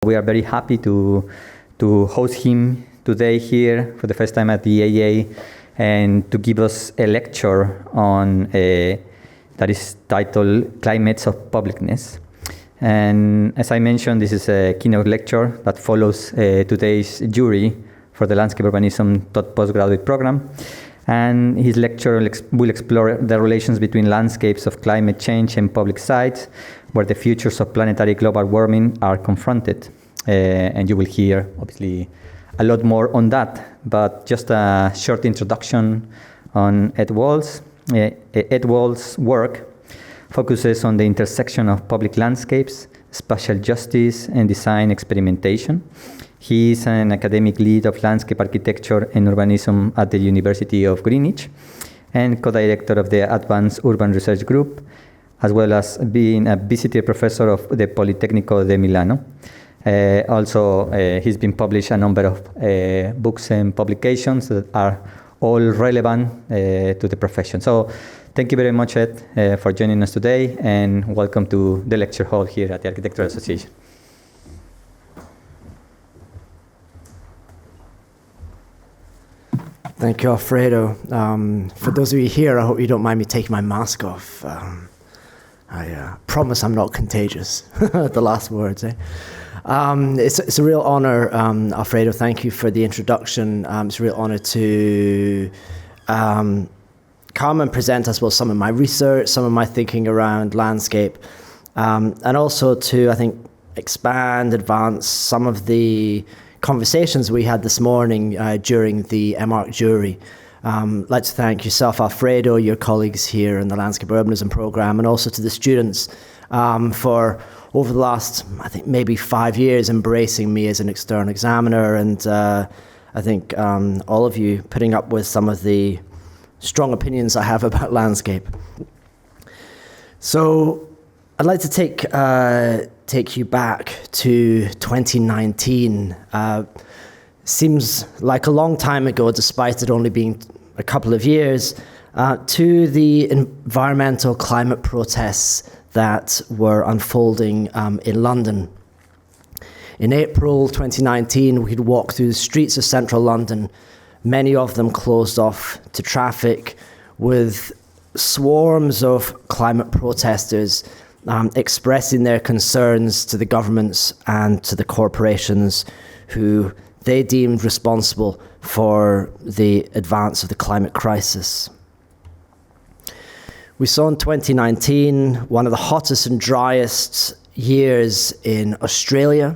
We are very happy to host him today here for the first time at the AA and to give us a lecture on that is titled Climates of Publicness. And as I mentioned, this is a keynote lecture that follows today's jury for the Landscape Urbanism Postgraduate program. And his lecture will explore the relations between landscapes of climate change and public sites, where the futures of planetary global warming are confronted. And you will hear, obviously, a lot more on that. But just a short introduction on Ed Walls. Ed Walls' work focuses on the intersection of public landscapes, spatial justice, and design experimentation. He is an academic lead of landscape architecture and urbanism at the University of Greenwich and co-director of the Advanced Urban Research Group, as well as being a visiting professor of the Politecnico di Milano. He's been published a number of books and publications that are all relevant to the profession. So thank you very much, Ed, for joining us today, and welcome to the lecture hall here at the Architectural Association. Thank you, Alfredo. For those of you here, I hope you don't mind me taking my mask off. I promise I'm not contagious. The last words, eh? It's a real honor, Alfredo. Thank you for the introduction. It's a real honor to come and present as well some of my research, some of my thinking around landscape, and also to, I think, advance some of the conversations we had this morning during the M.Arch Jury. I'd like to thank yourself, Alfredo, your colleagues here in the Landscape Urbanism program, and also to the students for over the last, I think, maybe 5 years embracing me as an external examiner, and I think all of you putting up with some of the strong opinions I have about landscape. So I'd like to take you back to 2019. Seems like a long time ago, despite it only being a couple of years, to the environmental climate protests that were unfolding in London. In April 2019, we could walk through the streets of central London, many of them closed off to traffic, with swarms of climate protesters expressing their concerns to the governments and to the corporations who they deemed responsible for the advance of the climate crisis. We saw in 2019 one of the hottest and driest years in Australia.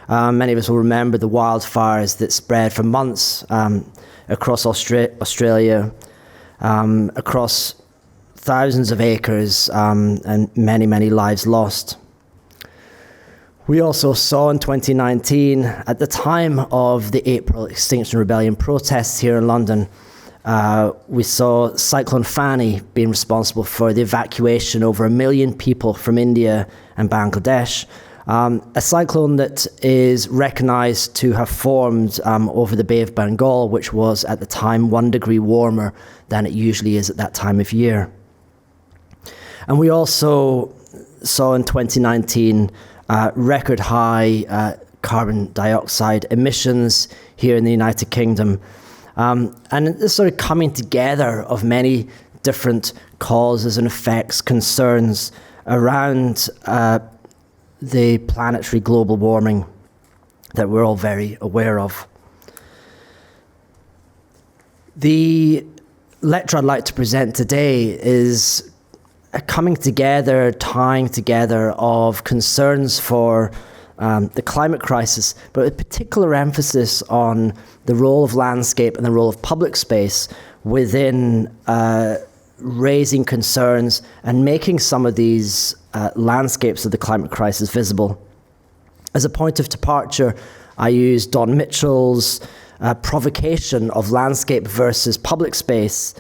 Many of us will remember the wildfires that spread for months across Australia, across thousands of acres, and many, many lives lost. We also saw in 2019, at the time of the April Extinction Rebellion protests here in London, we saw Cyclone Fani being responsible for the evacuation over 1 million people from India and Bangladesh, a cyclone that is recognized to have formed over the Bay of Bengal, which was at the time 1 degree warmer than it usually is at that time of year. And we also saw in 2019 record high carbon dioxide emissions here in the United Kingdom. And this sort of coming together of many different causes and effects, concerns around the planetary global warming that we're all very aware of. The lecture I'd like to present today is a coming together, tying together of concerns for the climate crisis, but a particular emphasis on the role of landscape and the role of public space within raising concerns and making some of these landscapes of the climate crisis visible. As a point of departure, I use Don Mitchell's provocation of landscape versus public space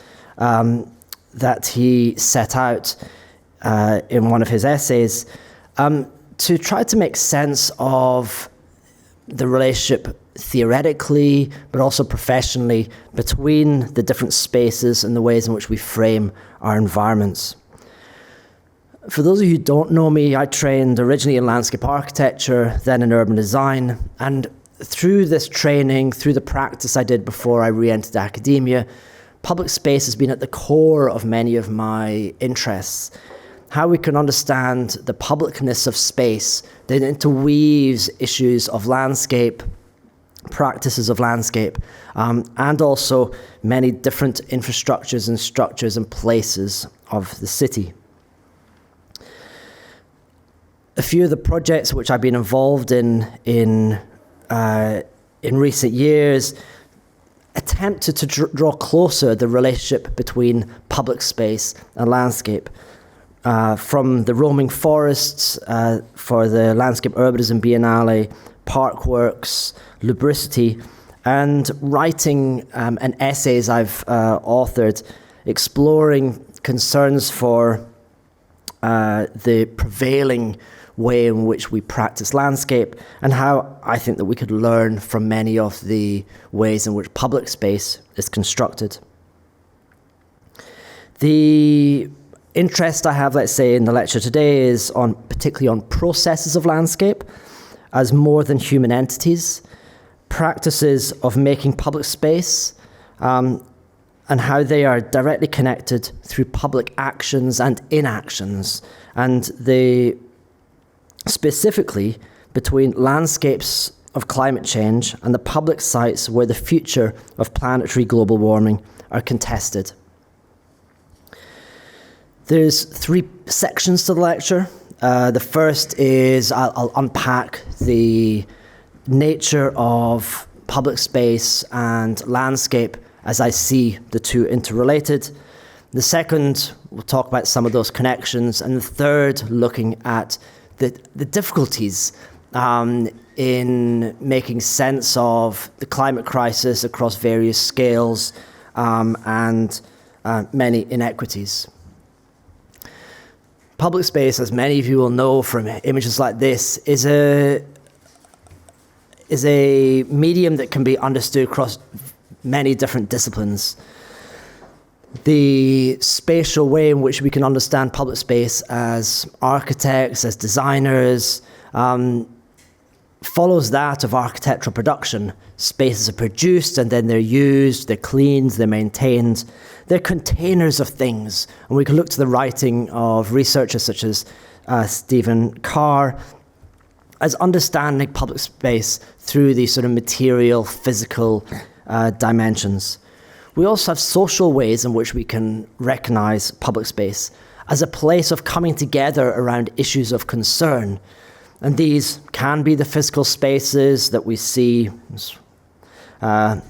that he set out in one of his essays to try to make sense of the relationship theoretically, but also professionally, between the different spaces and the ways in which we frame our environments. For those of you who don't know me, I trained originally in landscape architecture, then in urban design, and through this training, through the practice I did before I re-entered academia, public space has been at the core of many of my interests. How we can understand the publicness of space that interweaves issues of landscape, practices of landscape, and also many different infrastructures and structures and places of the city. A few of the projects which I've been involved in recent years attempted to draw closer the relationship between public space and landscape. From the roaming forests for the Landscape Urbanism Biennale, Parkworks, Lubricity, and writing and essays I've authored exploring concerns for the prevailing way in which we practice landscape and how I think that we could learn from many of the ways in which public space is constructed. The interest I have, let's say, in the lecture today is particularly on processes of landscape as more than human entities, practices of making public space, and how they are directly connected through public actions and inactions, and specifically between landscapes of climate change and the public sites where the future of planetary global warming are contested. There's 3 sections to the lecture. The first is I'll unpack the nature of public space and landscape as I see the two interrelated. The second, we'll talk about some of those connections. And the third, looking at the difficulties in making sense of the climate crisis across various scales and many inequities. Public space, as many of you will know from images like this, is a medium that can be understood across many different disciplines. The spatial way in which we can understand public space as architects, as designers, follows that of architectural production. Spaces are produced and then they're used, they're cleaned, they're maintained. They're containers of things. And we can look to the writing of researchers such as Stephen Carr as understanding public space through these sort of material, physical dimensions. We also have social ways in which we can recognize public space as a place of coming together around issues of concern. And these can be the physical spaces that we see.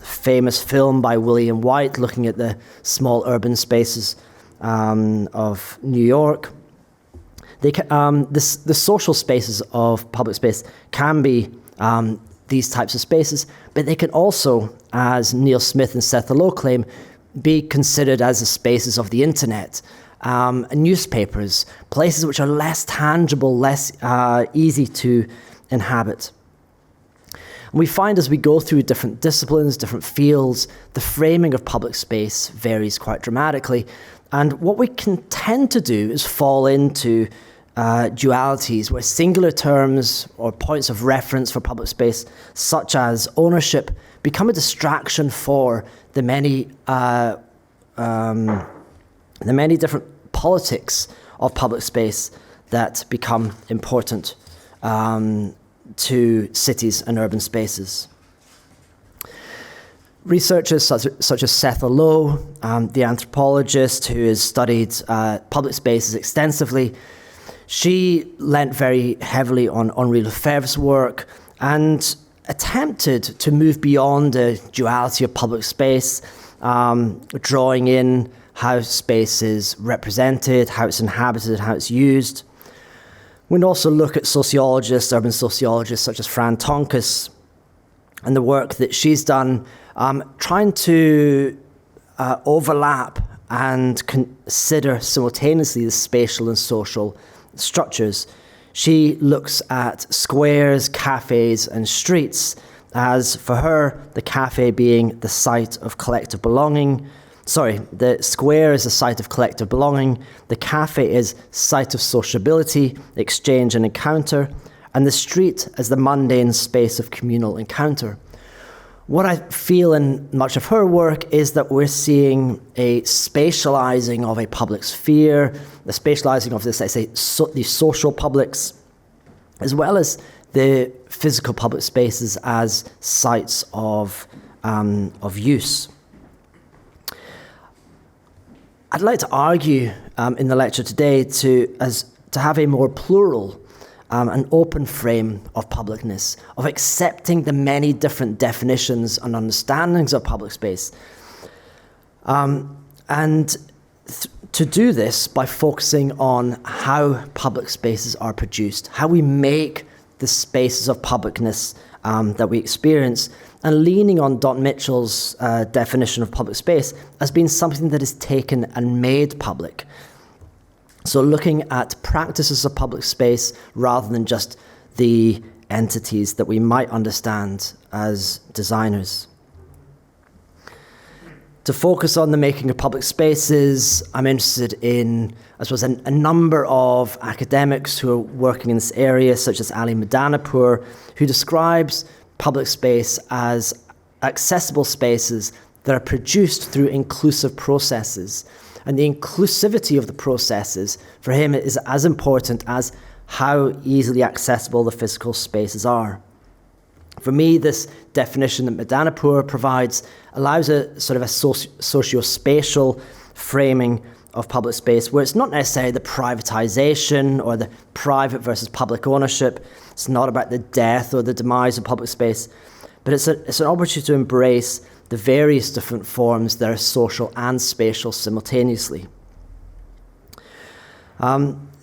Famous film by William White looking at the small urban spaces of New York. The social spaces of public space can be these types of spaces, but they can also, as Neil Smith and Seth Lowe claim, be considered as the spaces of the internet, newspapers, places which are less tangible, less easy to inhabit. And we find as we go through different disciplines, different fields, the framing of public space varies quite dramatically. And what we can tend to do is fall into dualities where singular terms or points of reference for public space, such as ownership, become a distraction for the many different politics of public space that become important to cities and urban spaces. Researchers such as Seth Lowe, the anthropologist who has studied public spaces extensively, she lent very heavily on Henri Lefebvre's work and attempted to move beyond the duality of public space, drawing in how space is represented, how it's inhabited, how it's used. We'd also look at sociologists, urban sociologists such as Fran Tonkus, and the work that she's done, trying to overlap and consider simultaneously the spatial and social structures. She looks at squares, cafes, and streets as, for her, the cafe being the site of collective belonging, The square is a site of collective belonging, the cafe is site of sociability, exchange and encounter, and the street as the mundane space of communal encounter. What I feel in much of her work is that we're seeing a spatializing of a public sphere, the spatializing of this, the social publics, as well as the physical public spaces as sites of use. I'd like to argue in the lecture today to have a more plural and open frame of publicness, of accepting the many different definitions and understandings of public space. To do this by focusing on how public spaces are produced, how we make the spaces of publicness that we experience, and leaning on Don Mitchell's definition of public space as being something that is taken and made public. So looking at practices of public space rather than just the entities that we might understand as designers. To focus on the making of public spaces, I'm interested in, I suppose, a number of academics who are working in this area, such as Ali Madanapour, who describes public space as accessible spaces that are produced through inclusive processes. And the inclusivity of the processes, for him, is as important as how easily accessible the physical spaces are. For me, this definition that Madanapour provides allows a sort of a socio-spatial framing of public space, where it's not necessarily the privatization or the private versus public ownership. It's not about the death or the demise of public space, but it's an opportunity to embrace the various different forms that are social and spatial simultaneously.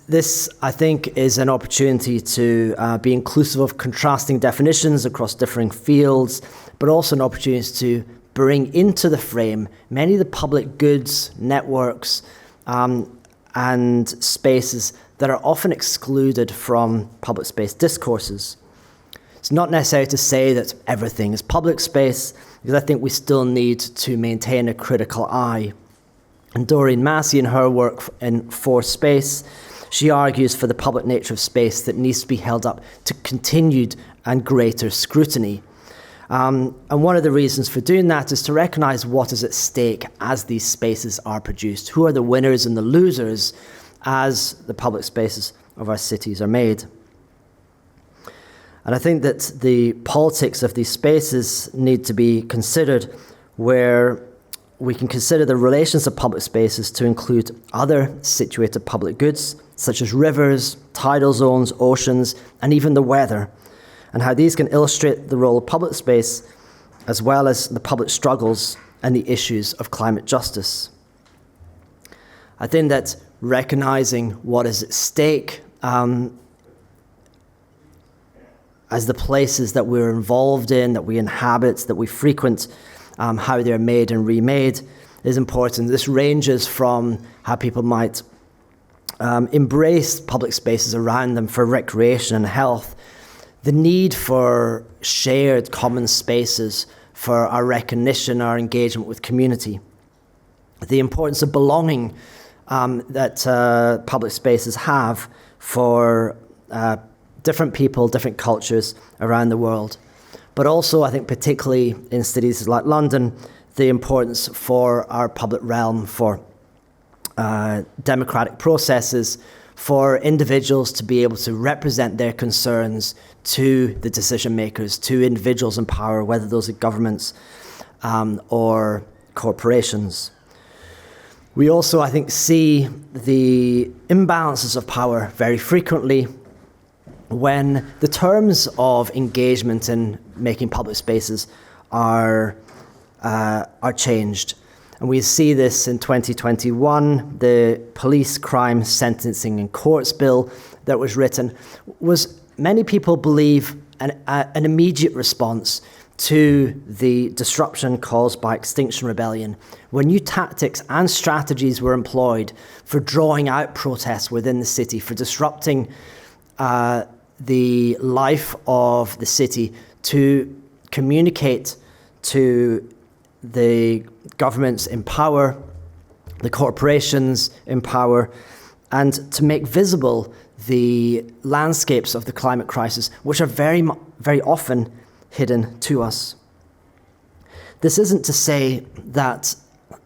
This, I think, is an opportunity to be inclusive of contrasting definitions across differing fields, but also an opportunity to bring into the frame many of the public goods, networks, and spaces that are often excluded from public space discourses. It's not necessary to say that everything is public space, because I think we still need to maintain a critical eye. And Doreen Massey, in her work in For Space, she argues for the public nature of space that needs to be held up to continued and greater scrutiny. And one of the reasons for doing that is to recognize what is at stake as these spaces are produced. Who are the winners and the losers as the public spaces of our cities are made? And I think that the politics of these spaces need to be considered, where we can consider the relations of public spaces to include other situated public goods, such as rivers, tidal zones, oceans, and even the weather, and how these can illustrate the role of public space, as well as the public struggles and the issues of climate justice. I think that recognizing what is at stake as the places that we're involved in, that we inhabit, that we frequent, how they're made and remade is important. This ranges from how people might embrace public spaces around them for recreation and health, the need for shared common spaces for our recognition, our engagement with community, the importance of belonging that public spaces have for different people, different cultures around the world. But also, I think, particularly in cities like London, the importance for our public realm, for democratic processes, for individuals to be able to represent their concerns to the decision makers, to individuals in power, whether those are governments or corporations. We also, I think, see the imbalances of power very frequently when the terms of engagement in making public spaces are changed. And we see this in 2021, the Police Crime Sentencing and Courts Bill that was written was, many people believe, an immediate response to the disruption caused by Extinction Rebellion, when new tactics and strategies were employed for drawing out protests within the city, for disrupting the life of the city, to communicate to the governments in power, the corporations in power, and to make visible the landscapes of the climate crisis, which are very often hidden to us. This isn't to say that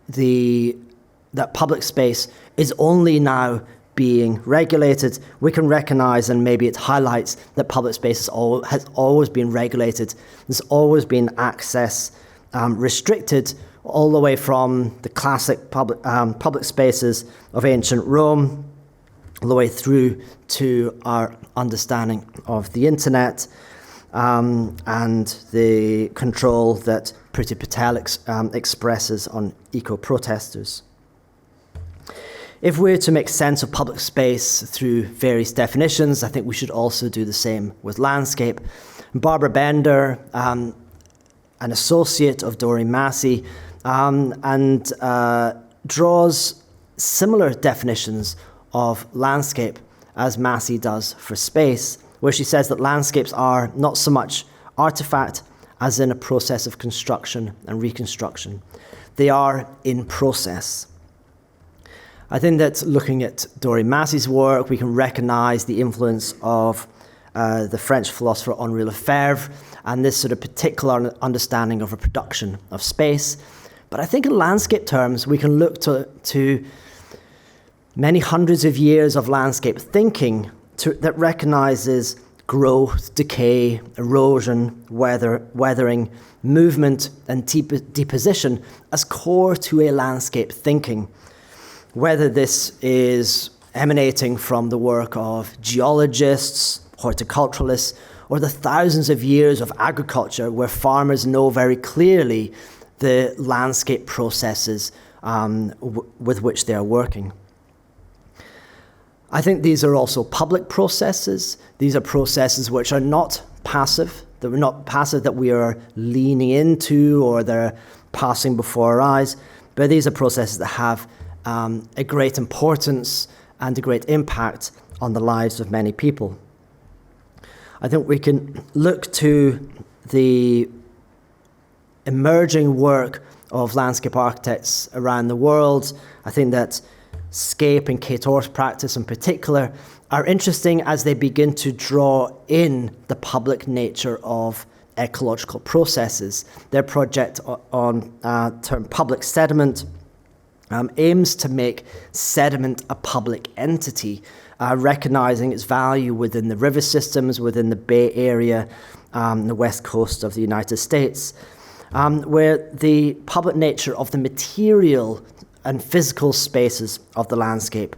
that public space is only now being regulated. We can recognize, and maybe it highlights, that public space has always been regulated. There's always been access restricted, all the way from the classic public spaces of ancient Rome, all the way through to our understanding of the internet, and the control that Priti Patel expresses on eco-protesters. If we're to make sense of public space through various definitions, I think we should also do the same with landscape. Barbara Bender, an associate of Doreen Massey, draws similar definitions of landscape as Massey does for space, where she says that landscapes are not so much artifact as in a process of construction and reconstruction. They are in process. I think that looking at Doreen Massey's work, we can recognize the influence of the French philosopher Henri Lefebvre and this sort of particular understanding of a production of space. But I think in landscape terms, we can look to many hundreds of years of landscape thinking that recognizes growth, decay, erosion, weathering, movement, and deposition as core to a landscape thinking. Whether this is emanating from the work of geologists, horticulturalists, or the thousands of years of agriculture where farmers know very clearly the landscape processes with which they are working. I think these are also public processes. These are processes which are not passive. They're not passive that we are leaning into or they're passing before our eyes, but these are processes that have a great importance and a great impact on the lives of many people. I think we can look to the emerging work of landscape architects around the world. I think that Scape and Kate Orr's practice in particular are interesting as they begin to draw in the public nature of ecological processes. Their project on term public sediment aims to make sediment a public entity, recognizing its value within the river systems, within the Bay Area, the west coast of the United States, where the public nature of the material and physical spaces of the landscape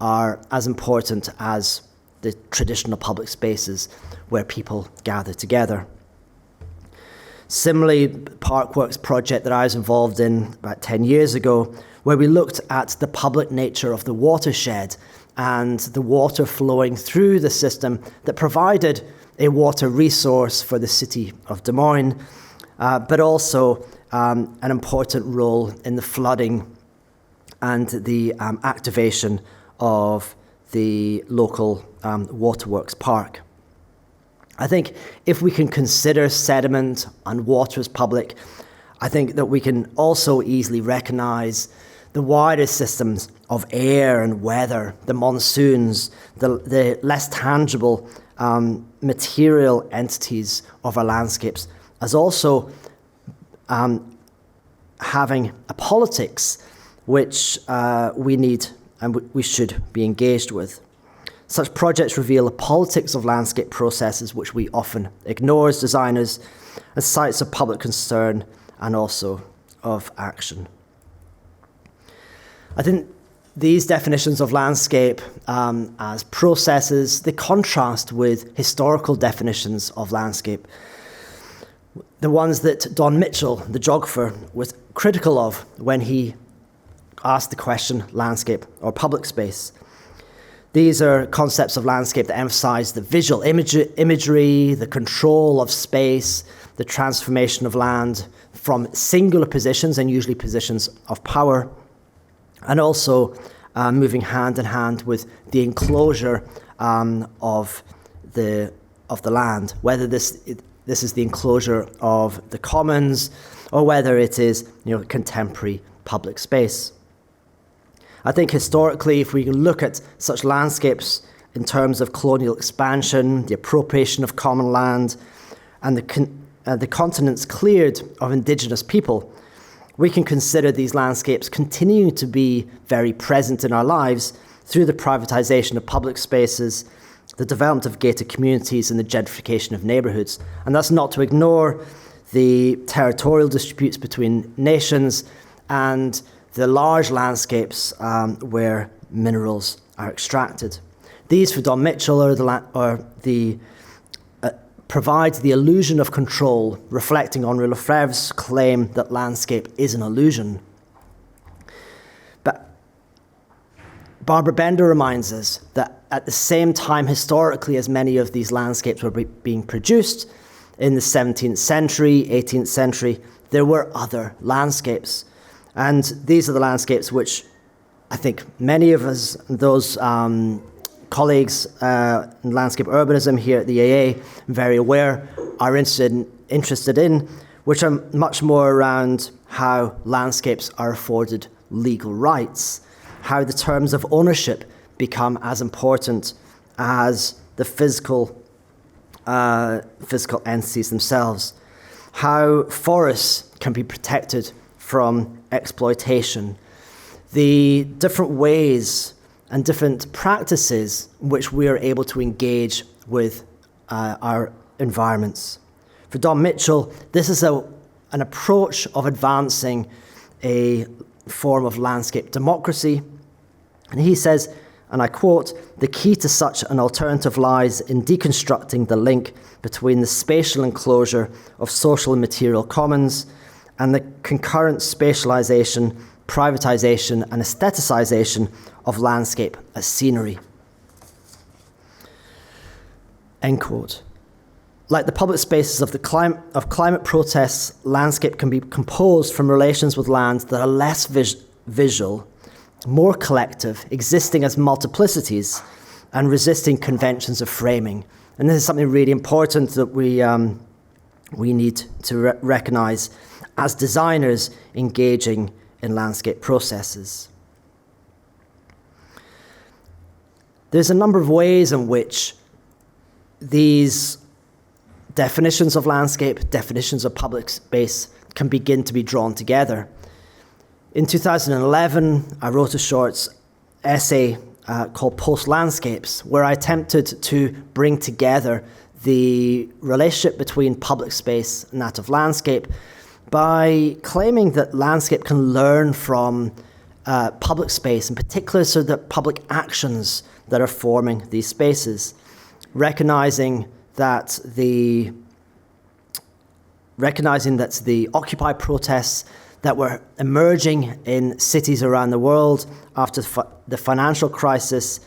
are as important as the traditional public spaces where people gather together. Similarly, Parkworks project that I was involved in about 10 years ago, where we looked at the public nature of the watershed and the water flowing through the system that provided a water resource for the city of Des Moines, but also an important role in the flooding and the activation of the local waterworks park. I think if we can consider sediment and water as public, I think that we can also easily recognize the wider systems of air and weather, the monsoons, the less tangible material entities of our landscapes, as also having a politics which we need and we should be engaged with. Such projects reveal a politics of landscape processes which we often ignore as designers, as sites of public concern and also of action. I think these definitions of landscape as processes, they contrast with historical definitions of landscape. The ones that Don Mitchell, the geographer, was critical of when he asked the question, landscape or public space. These are concepts of landscape that emphasize the visual imagery, the control of space, the transformation of land from singular positions and usually positions of power, and also moving hand in hand with the enclosure of the land, whether this this is the enclosure of the commons, or whether it is contemporary public space. I think historically, if we look at such landscapes in terms of colonial expansion, the appropriation of common land, and the continents cleared of indigenous people, we can consider these landscapes continuing to be very present in our lives through the privatization of public spaces, the development of gated communities, and the gentrification of neighborhoods. And that's not to ignore the territorial disputes between nations and the large landscapes where minerals are extracted. These, for Don Mitchell, provide the illusion of control, reflecting on Lefebvre's claim that landscape is an illusion. But Barbara Bender reminds us that at the same time, historically, as many of these landscapes were being produced in the 17th century, 18th century, there were other landscapes. And these are the landscapes which I think many of us, those colleagues in landscape urbanism here at the AA, very aware, are interested in, which are much more around how landscapes are afforded legal rights, how the terms of ownership become as important as the physical entities themselves, how forests can be protected from exploitation, the different ways and different practices in which we are able to engage with our environments. For Don Mitchell, this is an approach of advancing a form of landscape democracy. And he says, and I quote, "The key to such an alternative lies in deconstructing the link between the spatial enclosure of social and material commons and the concurrent spatialization, privatization, and aestheticization of landscape as scenery." End quote. Like the public spaces of climate protests, landscape can be composed from relations with land that are less visual, more collective, existing as multiplicities, and resisting conventions of framing. And this is something really important that we need to recognize as designers engaging in landscape processes. There's a number of ways in which these definitions of landscape, definitions of public space can begin to be drawn together. In 2011, I wrote a short essay called Post Landscapes, where I attempted to bring together the relationship between public space and that of landscape by claiming that landscape can learn from public space, in particular, so that public actions that are forming these spaces, recognizing that the Occupy protests that were emerging in cities around the world after the financial crisis,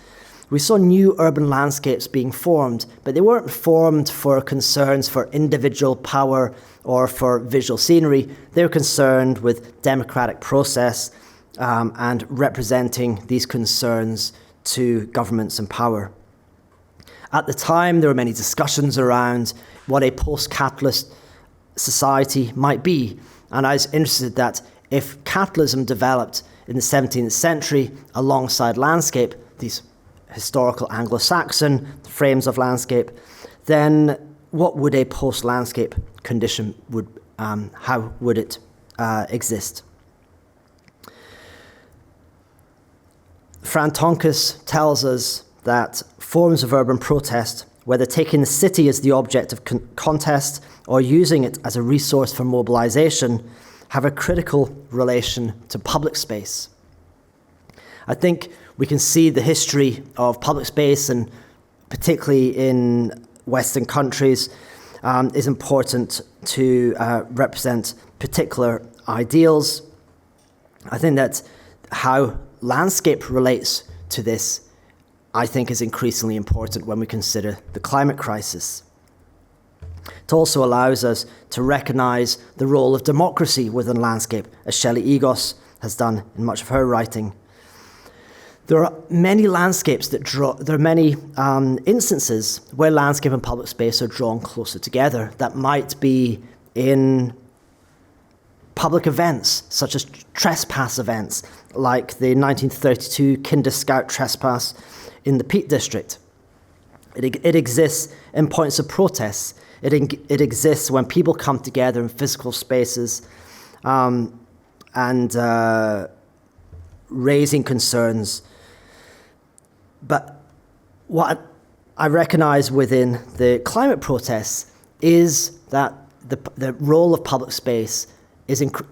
we saw new urban landscapes being formed, but they weren't formed for concerns for individual power or for visual scenery. They were concerned with democratic process and representing these concerns to governments in power. At the time, there were many discussions around what a post-capitalist society might be. And I was interested that if capitalism developed in the 17th century alongside landscape, these historical Anglo-Saxon frames of landscape, then what would a post-landscape condition how would it exist? Fran Tonkus tells us that forms of urban protest, whether taking the city as the object of contest or using it as a resource for mobilization, have a critical relation to public space. I think we can see the history of public space, and particularly in Western countries, is important to represent particular ideals. I think that how landscape relates to this, I think, is increasingly important when we consider the climate crisis. It also allows us to recognize the role of democracy within landscape, as Shelley Egos has done in much of her writing. There are many landscapes that there are many instances where landscape and public space are drawn closer together. That might be in public events, such as trespass events, like the 1932 Kinder Scout trespass in the Peak District. It exists in points of protest. It exists when people come together in physical spaces and raising concerns. But what I recognize within the climate protests is that the role of public space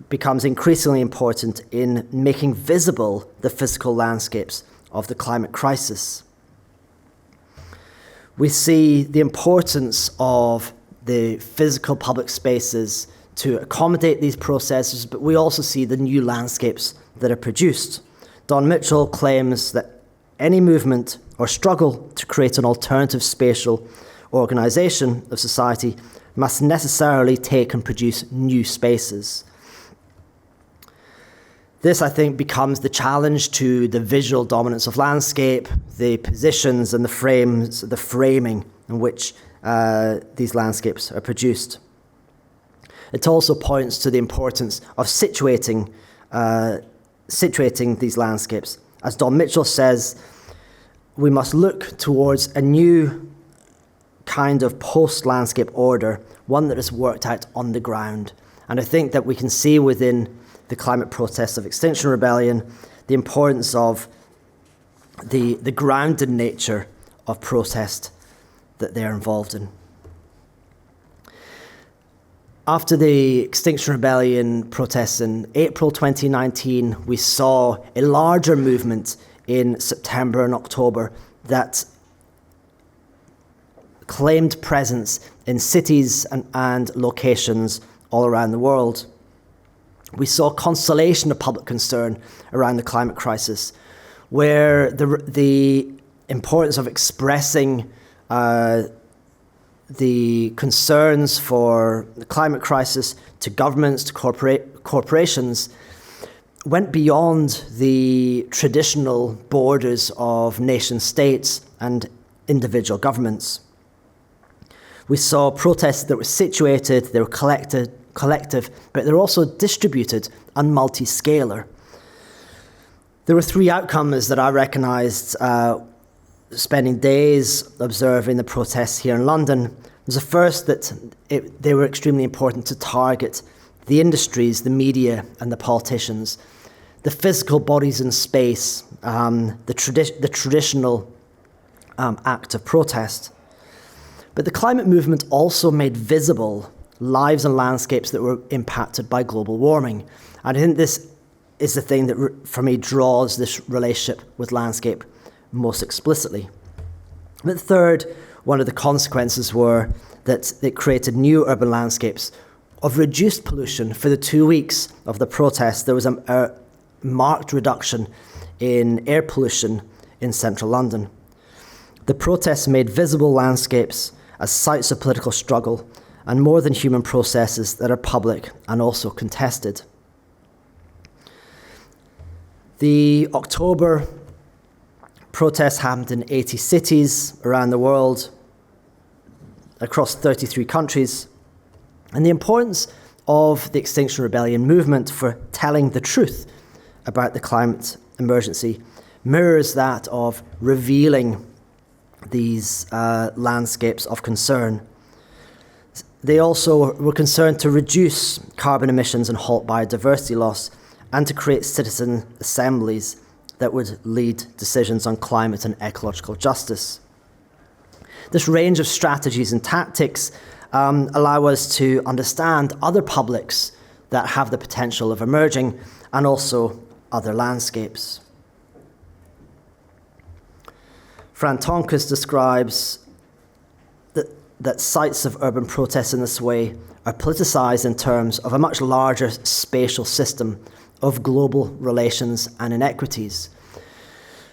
becomes increasingly important in making visible the physical landscapes of the climate crisis. We see the importance of the physical public spaces to accommodate these processes, but we also see the new landscapes that are produced. Don Mitchell claims that any movement or struggle to create an alternative spatial organization of society must necessarily take and produce new spaces. This, I think, becomes the challenge to the visual dominance of landscape, the positions and the framing in which these landscapes are produced. It also points to the importance of situating these landscapes. As Don Mitchell says, we must look towards a new kind of post-landscape order, one that is worked out on the ground. And I think that we can see within the climate protests of Extinction Rebellion the importance of the grounded nature of protest that they're involved in. After the Extinction Rebellion protests in April 2019, we saw a larger movement in September and October that claimed presence in cities and locations all around the world. We saw a constellation of public concern around the climate crisis, where the importance of expressing the concerns for the climate crisis to governments, to corporations, went beyond the traditional borders of nation states and individual governments. We saw protests that were situated, they were collective, but they're also distributed and multi-scalar. There were three outcomes that I recognized spending days observing the protests here in London. Was the first that they were extremely important to target the industries, the media, and the politicians, the physical bodies in space, the traditional act of protest. But the climate movement also made visible lives and landscapes that were impacted by global warming. And I think this is the thing that, for me, draws this relationship with landscape most explicitly. But third, one of the consequences were that it created new urban landscapes of reduced pollution. For the 2 weeks of the protest, there was a marked reduction in air pollution in central London. The protests made visible landscapes as sites of political struggle and more than human processes that are public and also contested. The October protests happened in 80 cities around the world, across 33 countries. And the importance of the Extinction Rebellion movement for telling the truth about the climate emergency mirrors that of revealing these landscapes of concern. They also were concerned to reduce carbon emissions and halt biodiversity loss, and to create citizen assemblies that would lead decisions on climate and ecological justice. This range of strategies and tactics allow us to understand other publics that have the potential of emerging, and also other landscapes. Fran Tonkus describes that sites of urban protest in this way are politicized in terms of a much larger spatial system of global relations and inequities.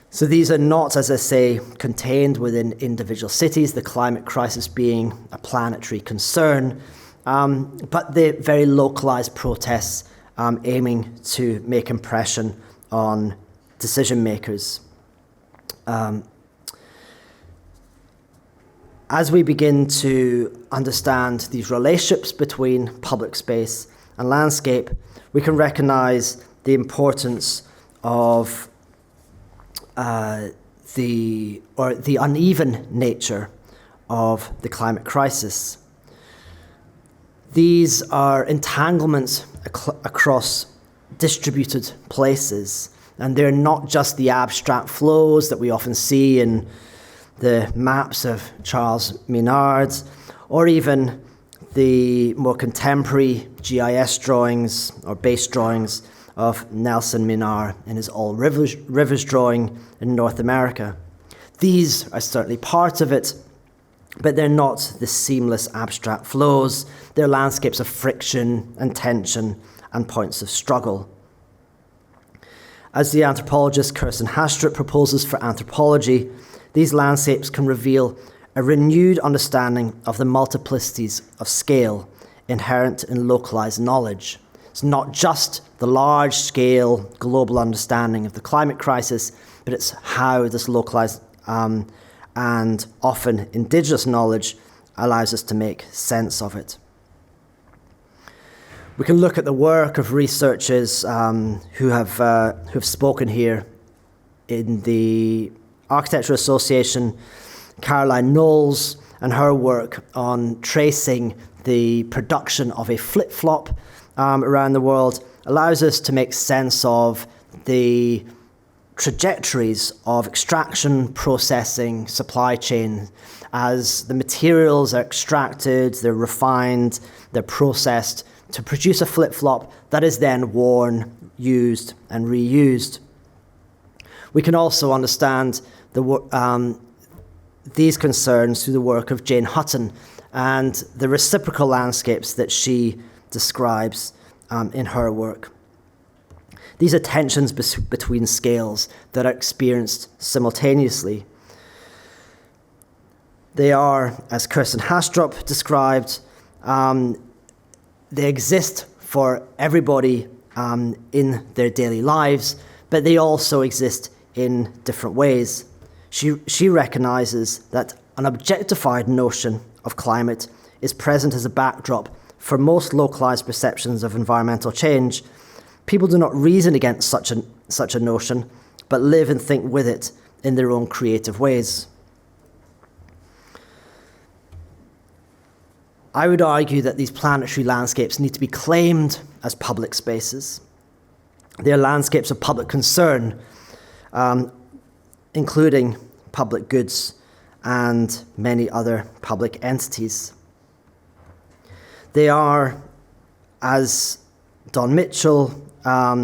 So these are not, as I say, contained within individual cities, the climate crisis being a planetary concern, but the very localized protests aiming to make impression on decision makers. As we begin to understand these relationships between public space and landscape, we can recognize the importance of the uneven nature of the climate crisis. These are entanglements across distributed places, and they're not just the abstract flows that we often see in the maps of Charles Minard, or even the more contemporary GIS drawings or base drawings of Nelson Minar in his All Rivers drawing in North America. These are certainly part of it, but they're not the seamless abstract flows. They're landscapes of friction and tension and points of struggle. As the anthropologist Kirsten Hastrup proposes for anthropology, these landscapes can reveal a renewed understanding of the multiplicities of scale inherent in localized knowledge. It's not just the large-scale global understanding of the climate crisis, but it's how this localized and often indigenous knowledge allows us to make sense of it. We can look at the work of researchers who have spoken here in the Architecture Association, Caroline Knowles, and her work on tracing the production of a flip-flop around the world allows us to make sense of the trajectories of extraction, processing, supply chain. As the materials are extracted, they're refined, they're processed to produce a flip-flop that is then worn, used, and reused. We can also understand these concerns through the work of Jane Hutton and the reciprocal landscapes that she describes in her work. These are tensions between scales that are experienced simultaneously. They are, as Kirsten Hastrup described, they exist for everybody in their daily lives, but they also exist in different ways. She recognizes that an objectified notion of climate is present as a backdrop for most localized perceptions of environmental change. People do not reason against such a notion, but live and think with it in their own creative ways. I would argue that these planetary landscapes need to be claimed as public spaces. They are landscapes of public concern, including public goods and many other public entities. They are, as Don Mitchell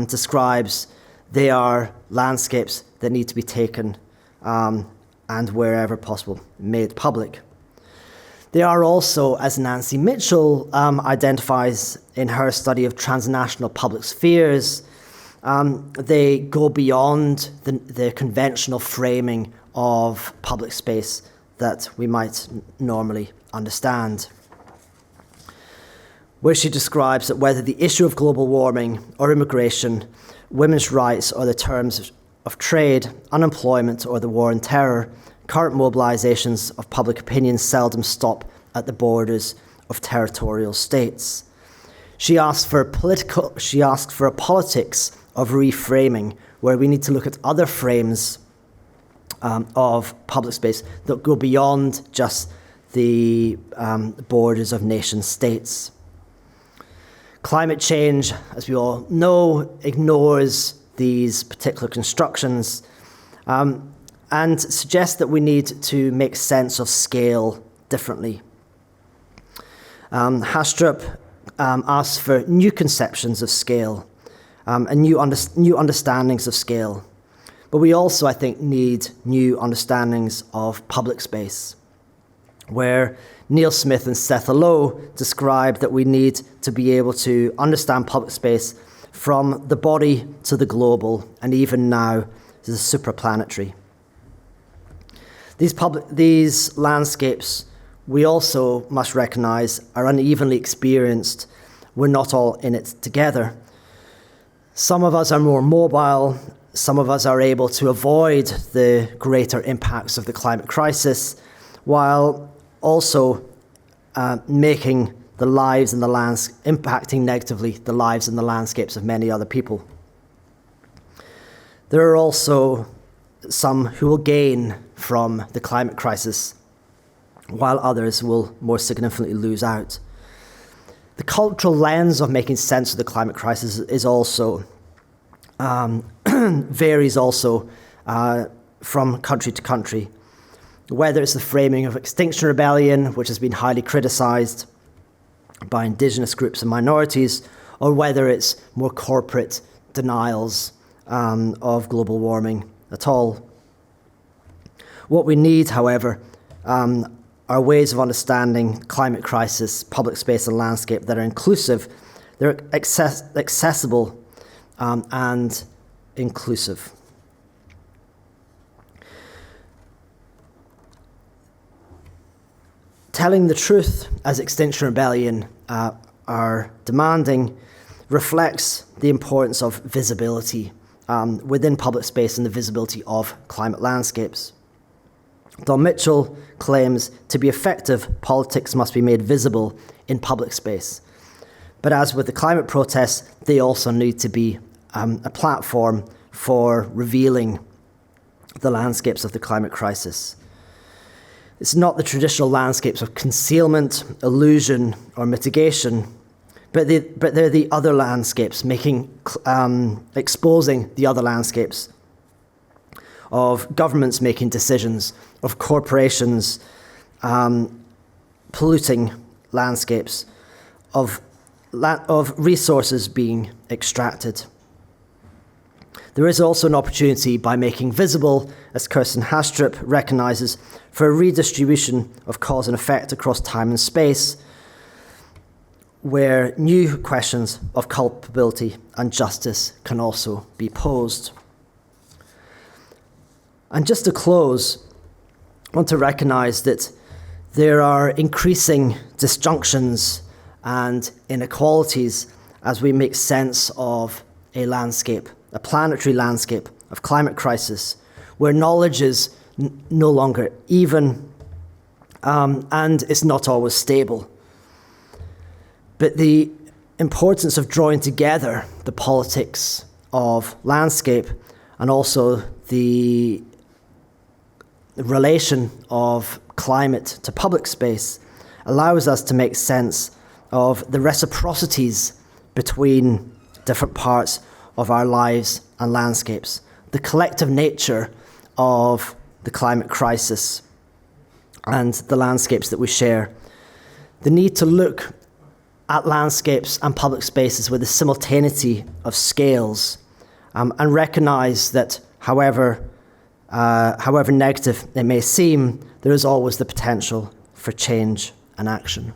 describes, they are landscapes that need to be taken and wherever possible made public. They are also, as Nancy Mitchell identifies in her study of transnational public spheres, they go beyond the conventional framing of public space that we might normally understand. Where she describes that whether the issue of global warming or immigration, women's rights or the terms of trade, unemployment or the war on terror, current mobilizations of public opinion seldom stop at the borders of territorial states. She asks for a politics of reframing, where we need to look at other frames of public space that go beyond just the borders of nation states. Climate change, as we all know, ignores these particular constructions and suggests that we need to make sense of scale differently. Hastrup asks for new conceptions of scale and new understandings of scale. But we also, I think, need new understandings of public space, where Neil Smith and Seth Lowe describe that we need to be able to understand public space from the body to the global, and even now to the supraplanetary. These landscapes, we also must recognize, are unevenly experienced. We're not all in it together. Some of us are more mobile, some of us are able to avoid the greater impacts of the climate crisis, while also making the lives and impacting negatively the lives and the landscapes of many other people. There are also some who will gain from the climate crisis, while others will more significantly lose out. The cultural lens of making sense of the climate crisis is also varies also from country to country. Whether it's the framing of Extinction Rebellion, which has been highly criticized by indigenous groups and minorities, or whether it's more corporate denials of global warming at all. What we need, however, are ways of understanding climate crisis, public space and landscape that are inclusive, they're accessible and inclusive. Telling the truth, as Extinction Rebellion are demanding, reflects the importance of visibility within public space and the visibility of climate landscapes. Don Mitchell claims, to be effective, politics must be made visible in public space. But as with the climate protests, they also need to be a platform for revealing the landscapes of the climate crisis. It's not the traditional landscapes of concealment, illusion, or mitigation, but they're the other landscapes, exposing the other landscapes of governments making decisions, of corporations polluting landscapes, of resources being extracted. There is also an opportunity by making visible, as Kirsten Hastrup recognizes, for a redistribution of cause and effect across time and space, where new questions of culpability and justice can also be posed. And just to close, I want to recognize that there are increasing disjunctions and inequalities as we make sense of a landscape, a planetary landscape of climate crisis, where knowledge is no longer even, and it's not always stable. But the importance of drawing together the politics of landscape and also the relation of climate to public space allows us to make sense of the reciprocities between different parts of our lives and landscapes, the collective nature of the climate crisis and the landscapes that we share, the need to look at landscapes and public spaces with a simultaneity of scales, and recognize that however negative it may seem, there is always the potential for change and action.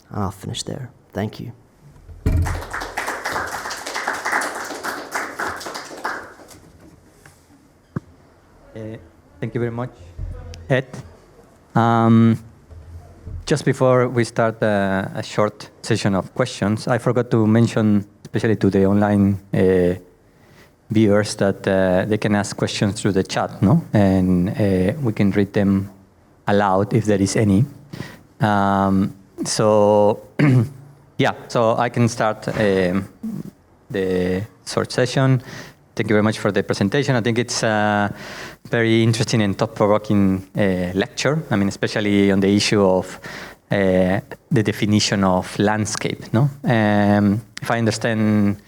And I'll finish there. Thank you. Thank you very much, Ed. Just before we start a short session of questions, I forgot to mention, especially to the online viewers, that they can ask questions through the chat, no? And we can read them aloud if there is any. So, yeah, so I can start the short session. Thank you very much for the presentation. I think it's a very interesting and thought-provoking lecture. I mean, especially on the issue of the definition of landscape. No, if I understand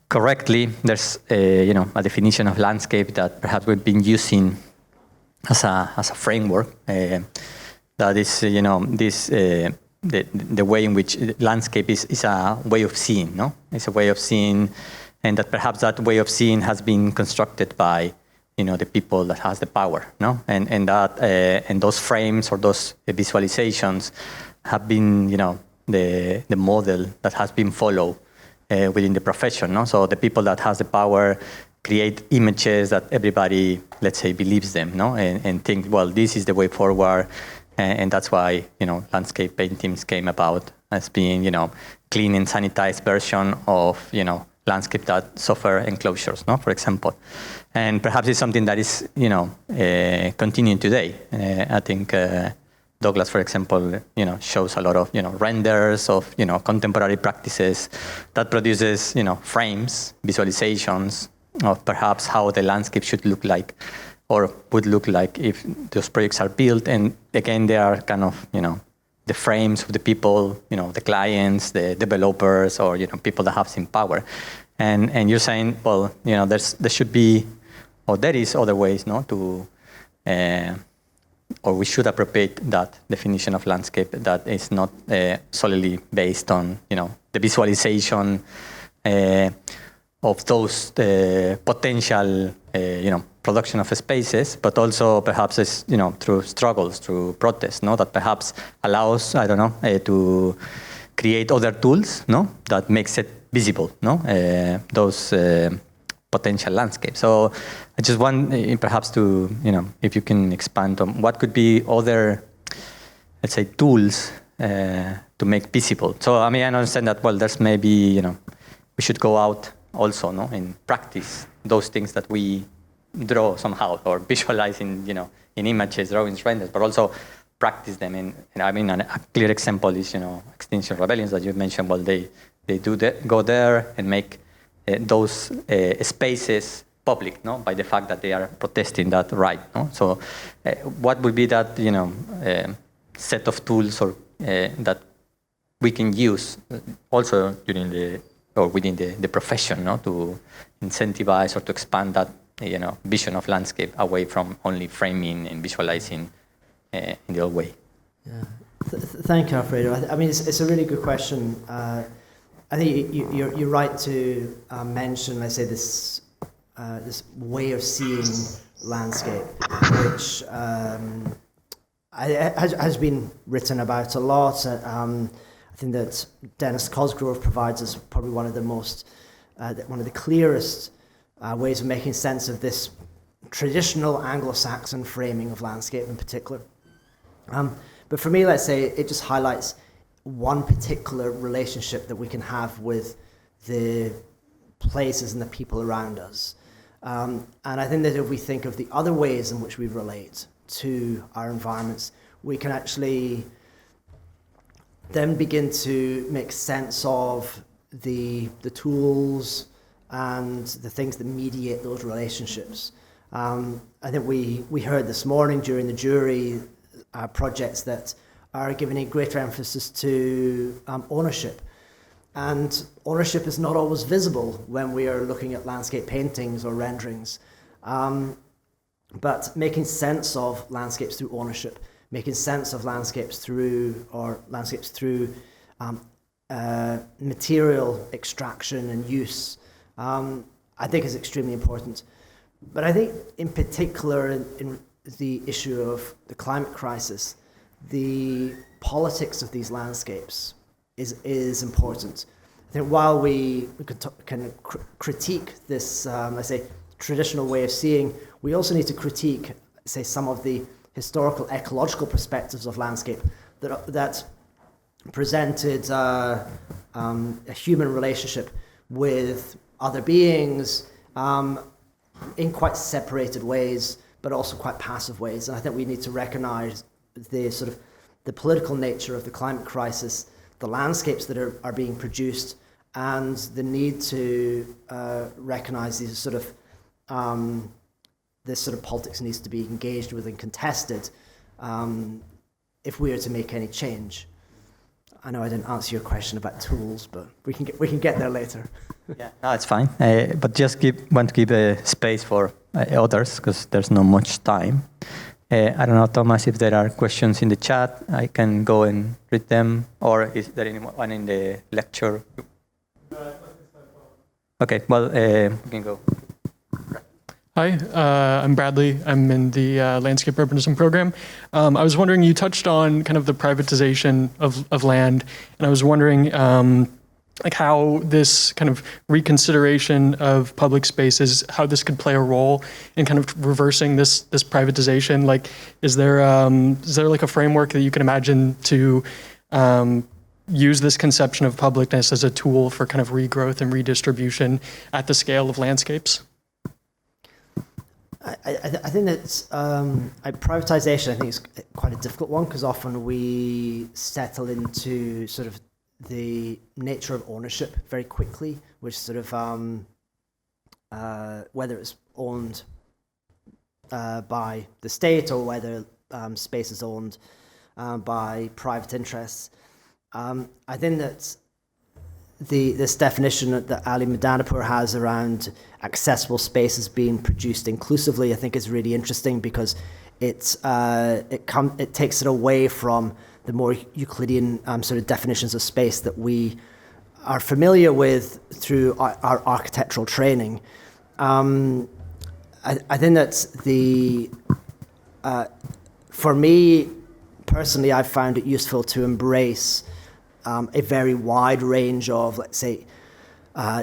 correctly, there's a definition of landscape that perhaps we've been using as a framework. That is, the way in which landscape is a way of seeing. No, it's a way of seeing. And that perhaps that way of seeing has been constructed by, the people that has the power, no? And that and those frames or those visualizations have been, the model that has been followed within the profession, no? So the people that has the power create images that everybody, let's say, believes them, no? And think, well, this is the way forward, and that's why, landscape paintings came about as being, clean and sanitized version of, landscape that suffer enclosures, no, for example. And perhaps it's something that is, continuing today. I think Douglas, for example, shows a lot of, renders of, contemporary practices that produces, frames, visualizations of perhaps how the landscape should look like or would look like if those projects are built. And again, they are kind of, the frames of the people, the clients, the developers, or, people that have some power. And you're saying, well, there should be, or there is other ways, no, to, or we should appropriate that definition of landscape that is not solely based on, the visualization of those potential, production of spaces, but also perhaps is, through struggles, through protests, no, that perhaps allows, I don't know, to create other tools, no, that makes it visible, no, those potential landscapes. So I just want perhaps to, if you can expand on what could be other, let's say, tools to make visible. So, I mean, I understand that, well, there's maybe, we should go out also, no, and practice those things that we draw somehow or visualize in, in images, drawings, renders, but also practice them. And I mean, a clear example is, Extinction Rebellions that you mentioned. Well, they go there and make those spaces public, no, by the fact that they are protesting that right, no. So, what would be that, set of tools or that we can use also during the or within the profession, no, to incentivize or to expand that, vision of landscape away from only framing and visualizing in the old way. Yeah. Thank you, Alfredo. I mean, it's a really good question. I think you're right to mention, let's say, this way of seeing landscape, which has been written about a lot. I think that Dennis Cosgrove provides us probably one of the clearest ways of making sense of this traditional Anglo-Saxon framing of landscape in particular. But for me, let's say, it just highlights one particular relationship that we can have with the places and the people around us. And I think that if we think of the other ways in which we relate to our environments, we can actually then begin to make sense of the tools and the things that mediate those relationships. I think we heard this morning during the jury projects that are giving a greater emphasis to ownership. And ownership is not always visible when we are looking at landscape paintings or renderings. But making sense of landscapes through ownership, making sense of landscapes through material extraction and use, I think is extremely important. But I think in particular in the issue of the climate crisis, the politics of these landscapes is important. I think while we can critique this, let's say, traditional way of seeing, we also need to critique, say, some of the historical ecological perspectives of landscape that presented a human relationship with other beings in quite separated ways, but also quite passive ways. And I think we need to recognize the political nature of the climate crisis, the landscapes that are being produced, and the need to recognize these this sort of politics needs to be engaged with and contested if we are to make any change. I know I didn't answer your question about tools, but we can get there later. Yeah, no, it's fine. But just want to give a space for others because there's not much time. I don't know, Thomas, if there are questions in the chat, I can go and read them, or is there anyone in the lecture? Okay, well, we can go. Hi, I'm Bradley. I'm in the Landscape Urbanism program. I was wondering, you touched on kind of the privatization of land, and I was wondering like how this kind of reconsideration of public spaces, how this could play a role in kind of reversing this privatization. Like, is there like a framework that you can imagine to use this conception of publicness as a tool for kind of regrowth and redistribution at the scale of landscapes? I think that privatization, I think, is quite a difficult one, because often we settle into sort of the nature of ownership very quickly, which sort of, whether it's owned by the state or whether space is owned by private interests. I think that this definition that Ali Madanapour has around accessible spaces being produced inclusively, I think, is really interesting, because it takes it away from the more Euclidean sort of definitions of space that we are familiar with through our architectural training. I think that for me personally, I've found it useful to embrace a very wide range of, let's say,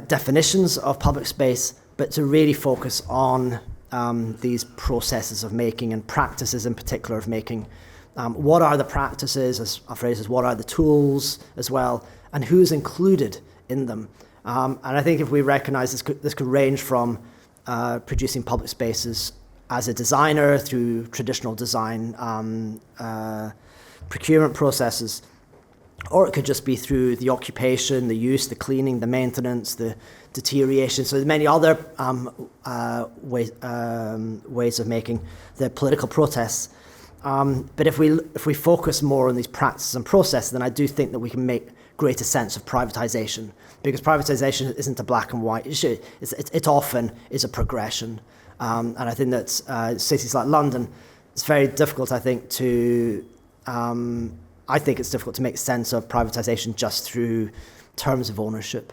definitions of public space, but to really focus on these processes of making and practices in particular of making. What are the practices, as phrases, what are the tools as well, and who's included in them? And I think if we recognize this could range from producing public spaces as a designer through traditional design procurement processes, or it could just be through the occupation, the use, the cleaning, the maintenance, the deterioration. So there's many other ways of making the political protests. But if we focus more on these practices and processes, then I do think that we can make greater sense of privatization, because privatization isn't a black and white issue. It often is a progression. And I think that cities like London, it's very difficult, I think, I think it's difficult to make sense of privatization just through terms of ownership.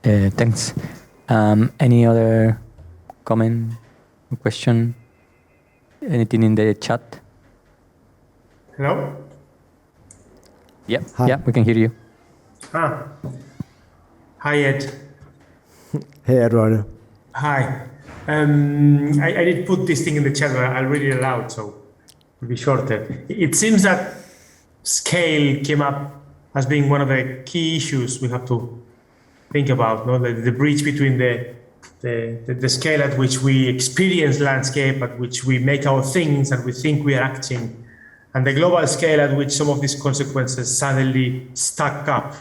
Thanks. Any other comment, question? Anything in the chat? Hello? Yep. Hi. Yeah, we can hear you. Hi, Ed. Hey, Eduardo. Hi. I did put this thing in the chat, but I'll read it aloud, so it'll be shorter. It seems that scale came up as being one of the key issues we have to think about, no? The bridge between the scale at which we experience landscape, at which we make our things and we think we are acting, and the global scale at which some of these consequences suddenly stack up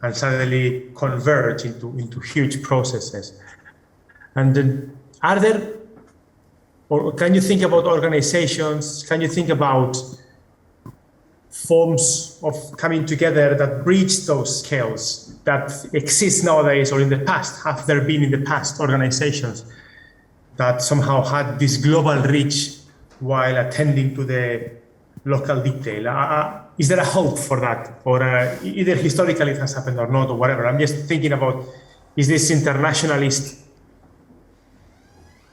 and suddenly converge into huge processes. And then, are there, or can you think about organizations, can you think about forms of coming together that bridge those scales that exist nowadays or in the past? Have there been in the past organizations that somehow had this global reach while attending to the local detail? Is there a hope for that? Or either historically it has happened or not, or whatever. I'm just thinking about, is this internationalist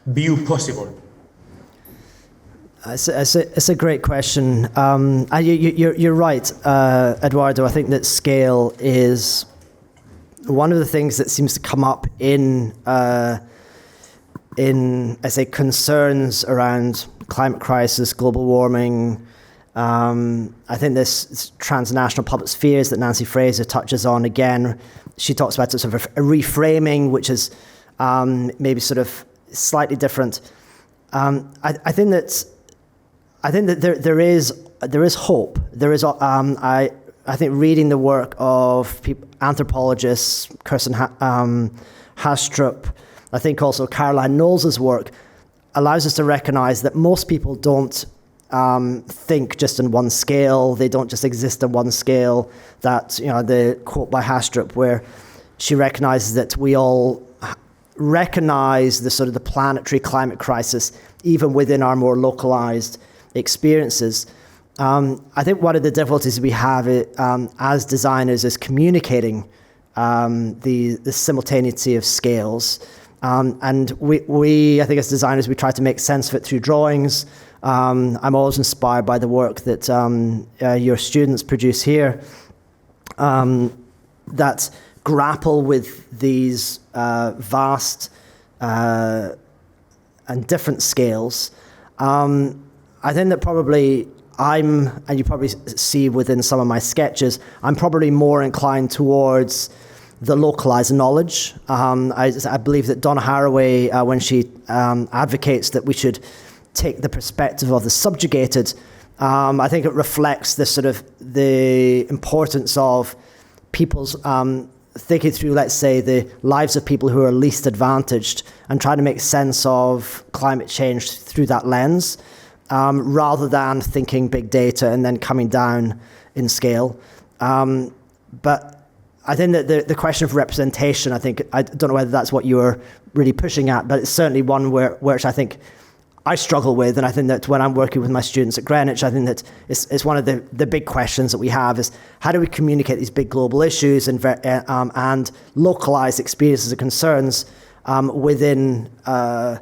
view possible? It's a great question. You're right, Eduardo. I think that scale is one of the things that seems to come up in I say, concerns around climate crisis, global warming. I think this transnational public spheres that Nancy Fraser touches on again. She talks about sort of a reframing, which is maybe sort of slightly different. I think that there is hope. There is I think reading the work of anthropologists, Kirsten Hastrup, I think also Caroline Knowles's work allows us to recognize that most people don't think just in one scale. They don't just exist in one scale. That, you know, the quote by Hastrup where she recognizes that we all recognize the sort of the planetary climate crisis even within our more localized experiences. I think one of the difficulties we have as designers is communicating the simultaneity of scales. And we, I think as designers, we try to make sense of it through drawings. I'm always inspired by the work that your students produce here that grapple with these vast and different scales. I think that probably and you probably see within some of my sketches, I'm probably more inclined towards the localized knowledge. I believe that Donna Haraway, when she advocates that we should take the perspective of the subjugated, I think it reflects the importance of people's thinking through, let's say, the lives of people who are least advantaged and trying to make sense of climate change through that lens, rather than thinking big data and then coming down in scale. But I think that the question of representation, I don't know whether that's what you were really pushing at, but it's certainly one which I think I struggle with. And I think that when I'm working with my students at Greenwich, I think that it's one of the big questions that we have is how do we communicate these big global issues and localize experiences and concerns within a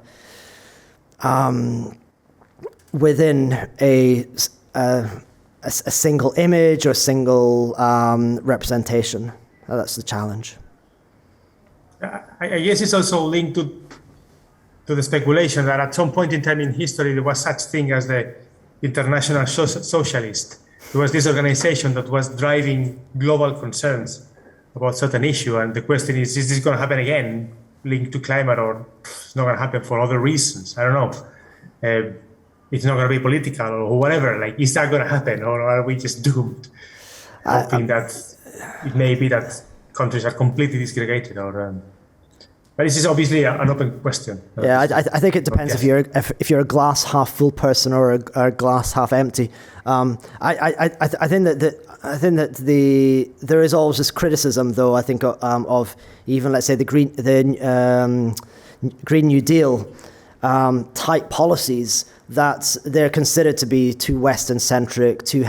single image or a single representation. That's the challenge. I guess it's also linked to the speculation that at some point in time in history there was such thing as the International Socialist. There was this organization that was driving global concerns about certain issue, and the question is this going to happen again, linked to climate, or it's not going to happen for other reasons? I don't know. It's not going to be political or whatever. Like, is that going to happen, or are we just doomed? I think that it may be that countries are completely disgregated, or. But this is obviously an open question. Yeah, I think it depends if you're a glass half full person or a glass half empty. I think that there is always this criticism, though. I think of even, let's say, the Green New Deal type policies, that they're considered to be too Western centric, too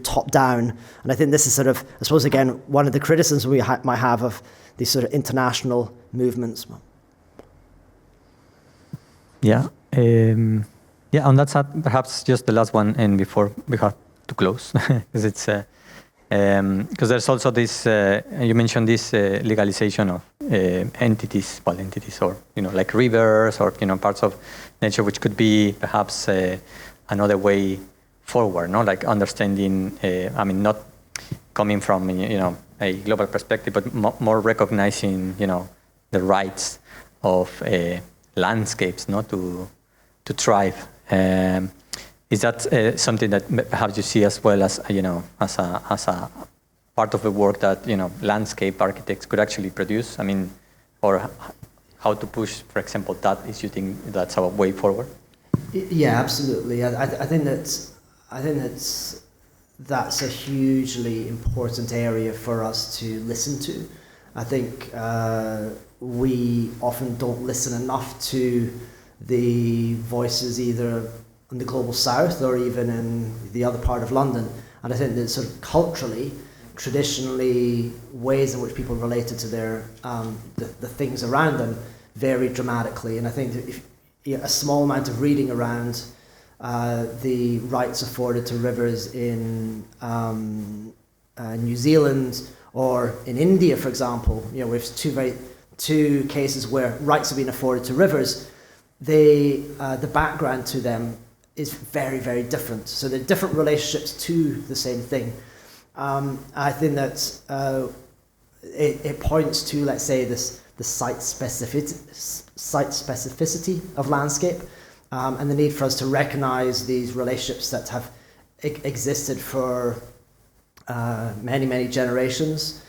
top down. And I think this is I suppose again one of the criticisms we might have of these sort of international movements. Yeah. On that side, perhaps just the last one, and before we have to close, because it's because there's also this. You mentioned this legalization of entities, or like rivers, or parts of nature, which could be perhaps another way forward. No, like understanding. Not coming from a global perspective, but more recognizing the rights of landscapes, to thrive. Is that something that perhaps you see as well as as a part of the work that landscape architects could actually produce? Or how to push, for example, that? Is you think that's our way forward? Yeah, absolutely. I think that's a hugely important area for us to listen to. I think we often don't listen enough to the voices either in the global south or even in the other part of London. And I think that sort of culturally, traditionally, ways in which people related to their the things around them vary dramatically. And I think that if a small amount of reading around the rights afforded to rivers in New Zealand or in India, for example, we have two cases where rights have been afforded to rivers. The background to them is very, very different. So they're different relationships to the same thing. I think that it points to, let's say, the site specificity of landscape, and the need for us to recognize these relationships that have existed for many, many generations.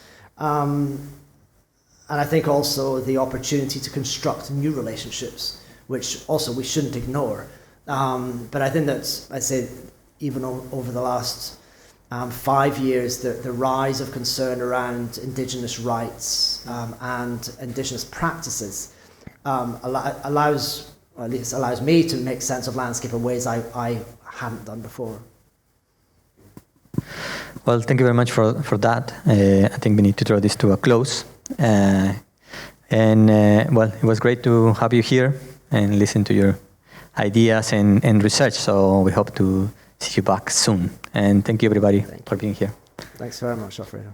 And I think also the opportunity to construct new relationships, which also we shouldn't ignore. But I think that, I'd say, even over the last 5 years, the rise of concern around Indigenous rights and Indigenous practices allows me to make sense of landscape in ways I hadn't done before. Well, thank you very much for that. I think we need to draw this to a close. Well, it was great to have you here and listen to your ideas and research. So we hope to see you back soon. And thank you, everybody, for being here. Thanks very much, Alfredo.